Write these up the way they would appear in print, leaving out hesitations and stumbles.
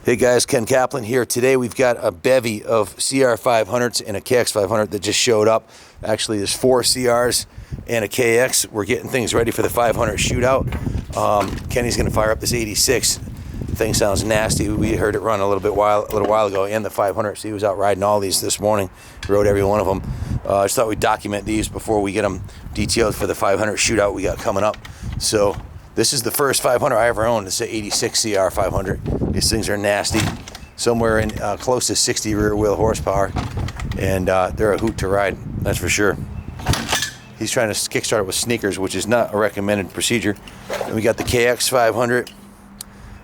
Hey guys, Ken Kaplan here. Today we've got a bevy of CR500s and a KX500 that just showed up. Actually, there's 4 CRs and a KX. We're getting things ready for the 500 shootout. Kenny's going to fire up this 86. The thing sounds nasty. We heard it run a little while ago, and the 500. So he was out riding all these this morning. He rode every one of them. I just thought we'd document these before we get them detailed for the 500 shootout we got coming up. So this is the first 500 I ever owned. It's an 86 CR500. These things are nasty. Somewhere in close to 60 rear wheel horsepower. And they're a hoot to ride, that's for sure. He's trying to kickstart it with sneakers, which is not a recommended procedure. And we got the KX500.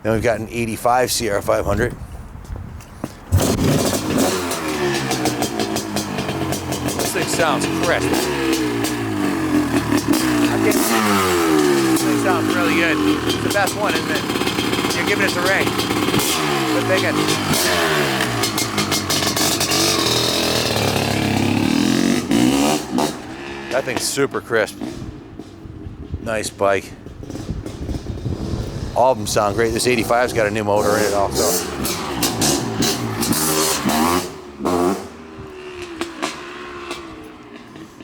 And we've got an 85 CR500. This thing sounds crisp. This thing sounds really good. It's the best one, isn't it? You're giving us a ring. Good thinking. That thing's super crisp. Nice bike. All of them sound great. This 85's got a new motor in it also.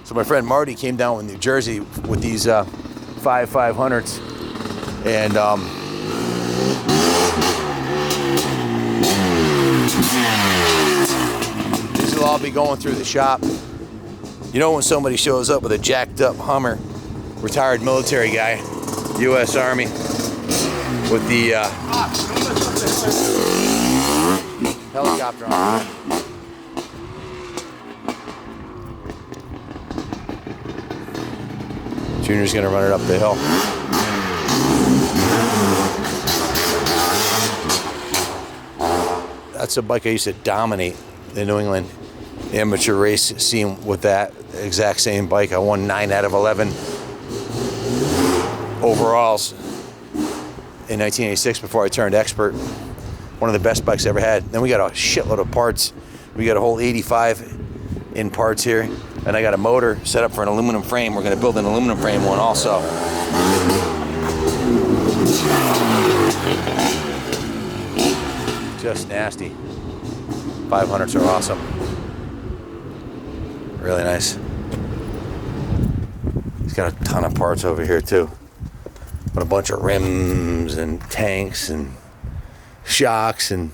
So my friend Marty came down with New Jersey with these 500s, and these will all be going through the shop. You know when somebody shows up with a jacked up Hummer, retired military guy, U.S. Army, with the helicopter on it. Junior's gonna run it up the hill. That's a bike I used to dominate the New England amateur race scene with. That exact same bike. I won 9 out of 11 overalls in 1986 before I turned expert. One of the best bikes I ever had. Then we got a shitload of parts. We got a whole 85 in parts here, and I got a motor set up for an aluminum frame. We're going to build an aluminum frame one also. Just nasty. 500s are awesome. Really nice. He's got a ton of parts over here too. But a bunch of rims and tanks and shocks, and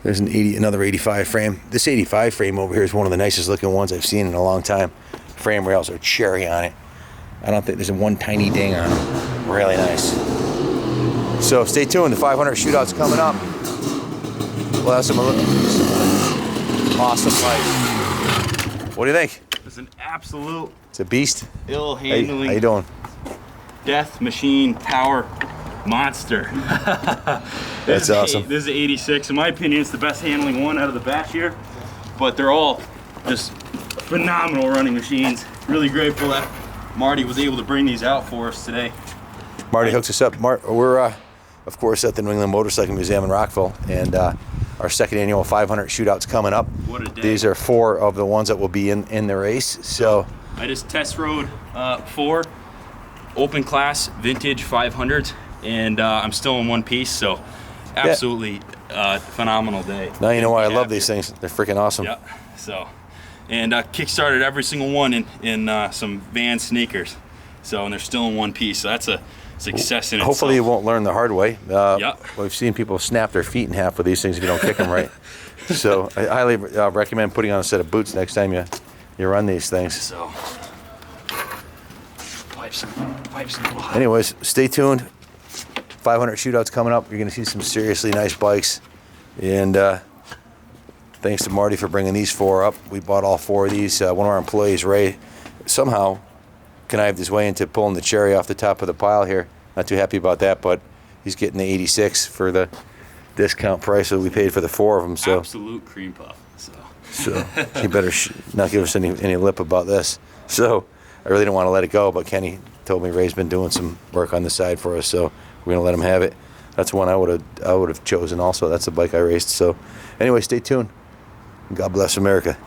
there's another 85 frame. This 85 frame over here is one of the nicest looking ones I've seen in a long time. Frame rails are cherry on it. I don't think there's one tiny ding on them. Really nice. So stay tuned. The 500 shootout's coming up. We'll have some awesome bikes. What do you think? It's an absolute. It's a beast. Ill handling. How you doing? Death machine power monster. That's awesome. This is 86. In my opinion, it's the best handling one out of the batch here. But they're all just phenomenal running machines. Really grateful that Marty was able to bring these out for us today. Marty hooks us up. We're, of course, at the New England Motorcycle Museum in Rockville, and our second annual 500 shootout's coming up. What a day. These are 4 of the ones that will be in the race. So I just test rode 4 open class vintage 500s, and I'm still in one piece, so absolutely phenomenal day. Now you know why I love these things. They're freaking awesome. Yeah. So, and kickstarted every single one in some Van sneakers. So, and they're still in one piece. So that's a success in itself. Hopefully you won't learn the hard way. Yeah. We've seen people snap their feet in half with these things if you don't kick them right. So I highly recommend putting on a set of boots next time you run these things. So, pipes. Anyways, stay tuned. 500 shootouts coming up. You're going to see some seriously nice bikes. And thanks to Marty for bringing these 4 up. We bought all 4 of these. One of our employees, Ray, somehow connived his way into pulling the cherry off the top of the pile here. Not too happy about that, but he's getting the 86 for the discount price that we paid for the 4 of them. So absolute cream puff. So he better not give us any lip about this. So I really don't want to let it go, but Kenny told me Ray's been doing some work on the side for us, so we're gonna let him have it. That's one I would have chosen also. That's the bike I raced. So anyway, stay tuned. God bless America.